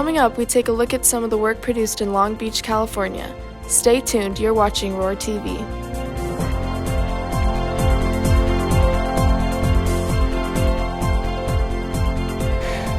Coming up, we take a look at some of the work produced in Long Beach, California. Stay tuned, you're watching Roar TV.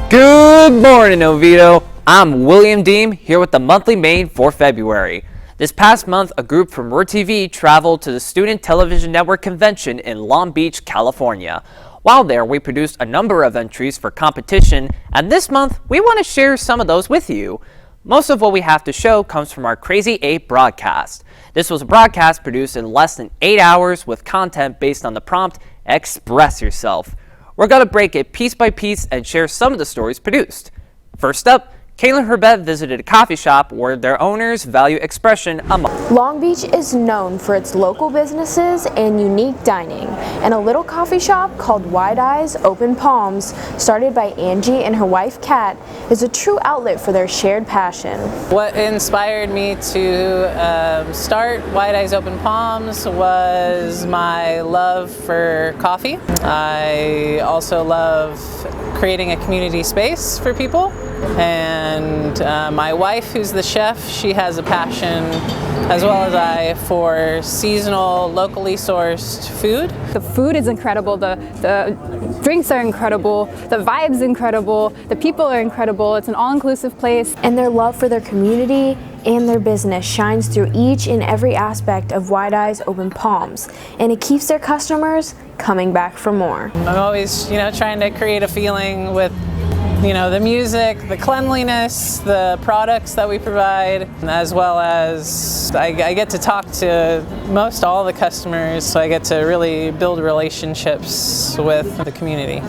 Good morning, Oviedo. I'm William Deem, here with the monthly main for February. This past month, a group from Roar TV traveled to the Student Television Network convention in Long Beach, California. While there, we produced a number of entries for competition, and this month, we want to share some of those with you. Most of what we have to show comes from our Crazy 8 broadcast. This was a broadcast produced in less than 8 hours with content based on the prompt, Express Yourself. We're going to break it piece by piece and share some of the stories produced. First up, Kaylin Herbett visited a coffee shop where their owners value expression among. Long Beach is known for its local businesses and unique dining, and a little coffee shop called Wide Eyes Open Palms, started by Angie and her wife Kat, is a true outlet for their shared passion. What inspired me to start Wide Eyes Open Palms was my love for coffee. I also love creating a community space for people. And my wife, who's the chef, she has a passion, as well as I, for seasonal, locally sourced food. The food is incredible, the drinks are incredible, the vibe's incredible, the people are incredible. It's an all-inclusive place. And their love for their community and their business shines through each and every aspect of Wide Eyes Open Palms, and it keeps their customers coming back for more. I'm always, trying to create a feeling with the music, the cleanliness, the products that we provide, as well as I get to talk to most all the customers, so I get to really build relationships with the community.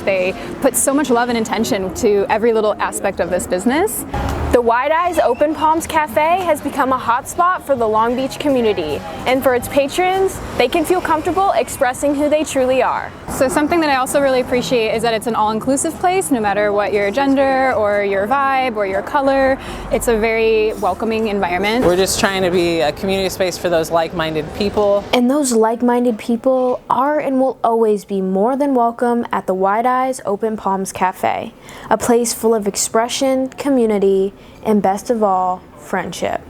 They put so much love and attention to every little aspect of this business. The Wide Eyes Open Palms Cafe has become a hotspot for the Long Beach community, and for its patrons, they can feel comfortable expressing who they truly are. So something that I also really appreciate is that it's an all-inclusive place, no matter what your gender or your vibe or your color. It's a very welcoming environment. We're just trying to be a community space for those like-minded people. And those like-minded people are and will always be more than welcome at the Wide Eyes Open Palms Cafe, a place full of expression, community, and best of all, friendship.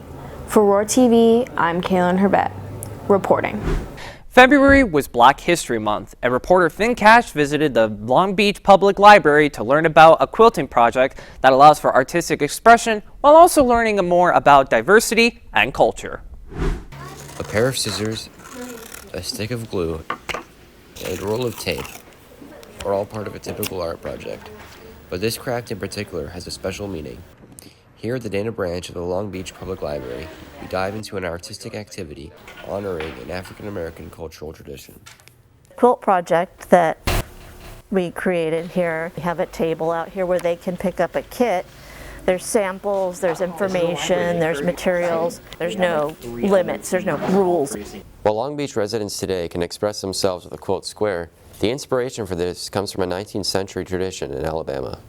For Roar TV, I'm Kaylin Herbett, reporting. February was Black History Month, and reporter Finn Cash visited the Long Beach Public Library to learn about a quilting project that allows for artistic expression while also learning more about diversity and culture. A pair of scissors, a stick of glue, and a roll of tape are all part of a typical art project, but this craft in particular has a special meaning. Here at the Dana branch of the Long Beach Public Library, we dive into an artistic activity honoring an African-American cultural tradition. Quilt project that we created here. We have a table out here where they can pick up a kit. There's samples, there's information, there's materials. There's no limits, there's no rules. While Long Beach residents today can express themselves with a quilt square, the inspiration for this comes from a 19th century tradition in Alabama.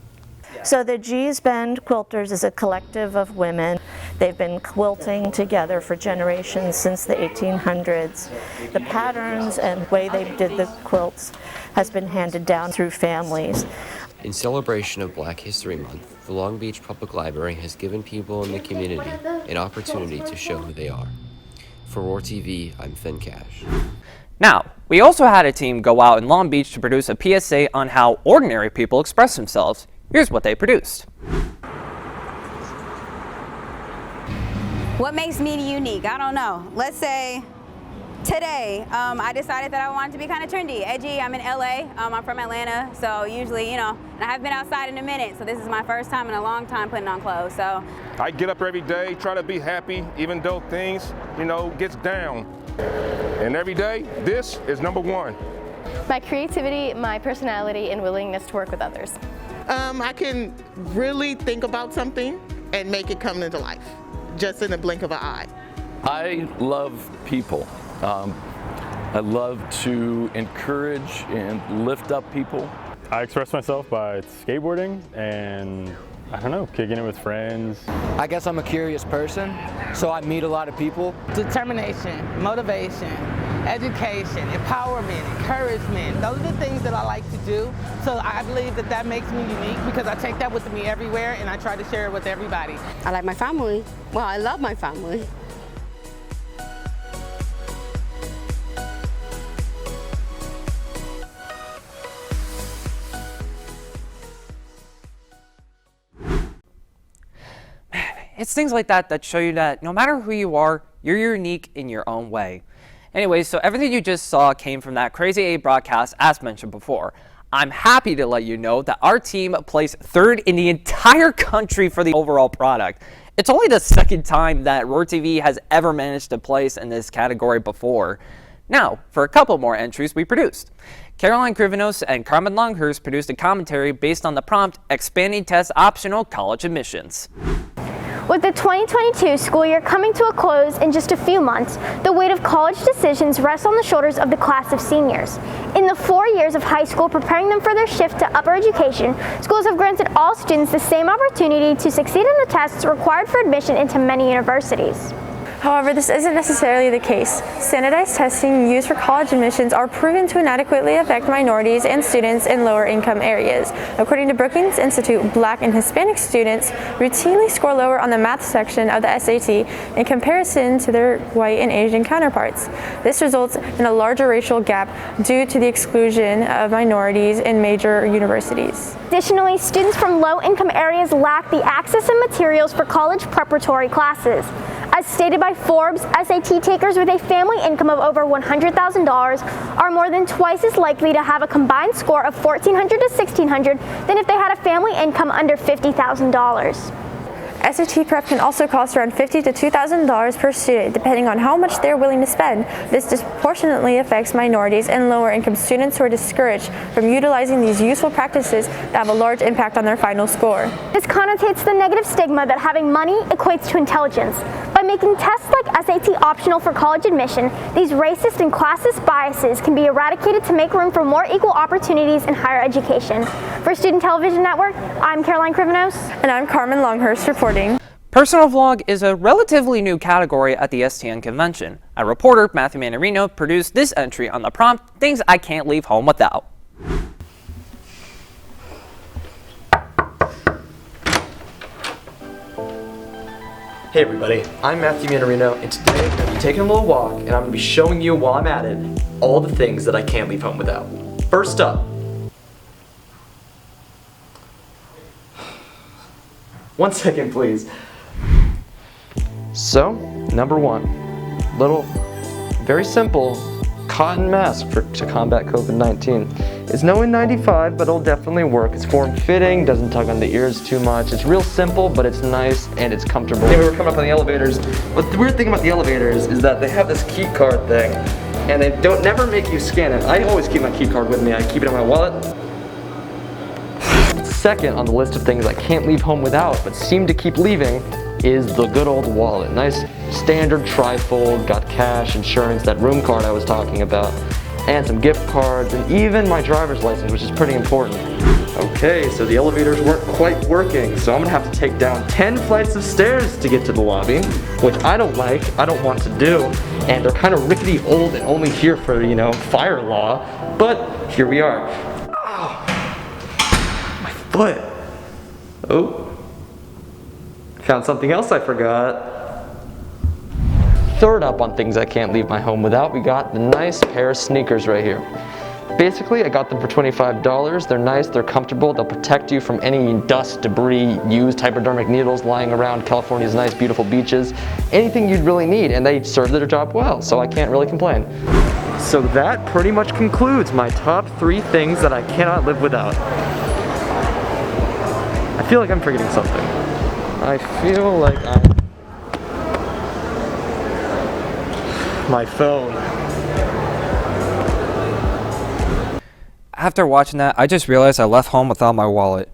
So the Gee's Bend Quilters is a collective of women. They've been quilting together for generations since the 1800s. The patterns and way they did the quilts has been handed down through families. In celebration of Black History Month, the Long Beach Public Library has given people in the community an opportunity to show who they are. For Roar TV, I'm Finn Cash. Now, we also had a team go out in Long Beach to produce a PSA on how ordinary people express themselves. Here's what they produced. What makes me unique? I don't know. Let's say today I decided that I wanted to be kind of trendy, edgy. I'm in LA. I'm from Atlanta, so usually, and I haven't been outside in a minute, so this is my first time in a long time putting on clothes. So I get up every day, try to be happy, even though things, gets down. And every day, this is number one. My creativity, my personality, and willingness to work with others. I can really think about something and make it come into life, just in a blink of an eye. I love people. I love to encourage and lift up people. I express myself by skateboarding and, kicking it with friends. I guess I'm a curious person, so I meet a lot of people. Determination, motivation, education, empowerment, encouragement. Those are the things that I like to do. So I believe that that makes me unique because I take that with me everywhere and I try to share it with everybody. I like my family. Well, I love my family. It's things like that that show you that no matter who you are, you're unique in your own way. Anyways, so everything you just saw came from that Crazy 8 broadcast as mentioned before. I'm happy to let you know that our team placed 3rd in the entire country for the overall product. It's only the 2nd time that Roar TV has ever managed to place in this category before. Now, for a couple more entries we produced. Caroline Krivenos and Carmen Longhurst produced a commentary based on the prompt, Expanding Test Optional College Admissions. With the 2022 school year coming to a close in just a few months, the weight of college decisions rests on the shoulders of the class of seniors. In the 4 years of high school preparing them for their shift to upper education, schools have granted all students the same opportunity to succeed in the tests required for admission into many universities. However, this isn't necessarily the case. Standardized testing used for college admissions are proven to inadequately affect minorities and students in lower income areas. According to Brookings Institute, Black and Hispanic students routinely score lower on the math section of the SAT in comparison to their white and Asian counterparts. This results in a larger racial gap due to the exclusion of minorities in major universities. Additionally, students from low-income areas lack the access and materials for college preparatory classes. As stated by Forbes, SAT takers with a family income of over $100,000 are more than twice as likely to have a combined score of $1,400 to $1,600 than if they had a family income under $50,000. SAT prep can also cost around $50,000 to $2,000 per student, depending on how much they're willing to spend. This disproportionately affects minorities and lower-income students who are discouraged from utilizing these useful practices that have a large impact on their final score. This connotates the negative stigma that having money equates to intelligence. By making tests like SAT optional for college admission, these racist and classist biases can be eradicated to make room for more equal opportunities in higher education. For Student Television Network, I'm Caroline Krivenos. And I'm Carmen Longhurst reporting. Personal vlog is a relatively new category at the STN convention. Our reporter, Matthew Manarino, produced this entry on the prompt, Things I Can't Leave Home Without. Hey everybody, I'm Matthew Manarino, and today I'm going to be taking a little walk, and I'm going to be showing you while I'm at it, all the things that I can't leave home without. First up, one second please. So, number one, little, very simple cotton mask to combat COVID-19. It's no N95, but it'll definitely work. It's form-fitting, doesn't tug on the ears too much. It's real simple, but it's nice and it's comfortable. Anyway, we're coming up on the elevators. But the weird thing about the elevators is that they have this key card thing, and they don't never make you scan it. I always keep my key card with me. I keep it in my wallet. Second on the list of things I can't leave home without, but seem to keep leaving, is the good old wallet. Nice standard trifold, got cash, insurance, that room card I was talking about, and some gift cards, and even my driver's license, which is pretty important. Okay, so the elevators weren't quite working, so I'm gonna have to take down 10 flights of stairs to get to the lobby, which I don't like, I don't want to do, and they're kind of rickety old and only here for, you know, fire law, but here we are. Oh, my foot. Oh. Found something else I forgot. Third up on things I can't leave my home without, we got the nice pair of sneakers right here. Basically, I got them for $25. They're nice, they're comfortable, they'll protect you from any dust, debris, used hypodermic needles lying around California's nice, beautiful beaches. Anything you'd really need, and they serve their job well, so I can't really complain. So that pretty much concludes my top 3 things that I cannot live without. I feel like I'm forgetting something. I feel like my phone. After watching that, I just realized I left home without my wallet.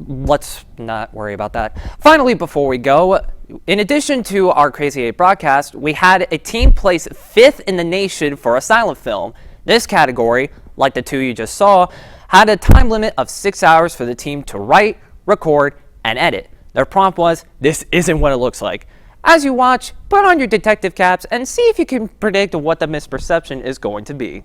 Let's not worry about that. Finally, before we go, in addition to our Crazy 8 broadcast, we had a team place 5th in the nation for a silent film. This category, like the 2 you just saw, had a time limit of 6 hours for the team to write, record, and edit. Their prompt was, this isn't what it looks like. As you watch, put on your detective caps and see if you can predict what the misperception is going to be.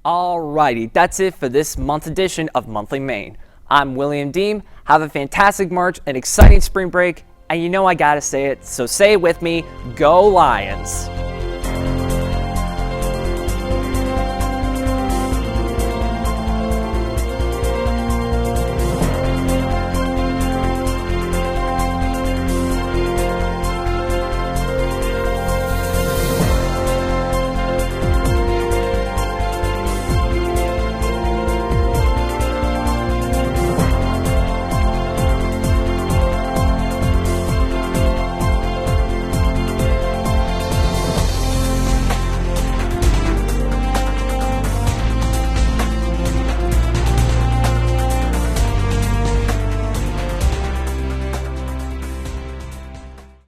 Alrighty, that's it for this month's edition of Monthly Maine. I'm William Deem. Have a fantastic March, an exciting spring break, and you know I gotta say it, so say it with me, go Lions!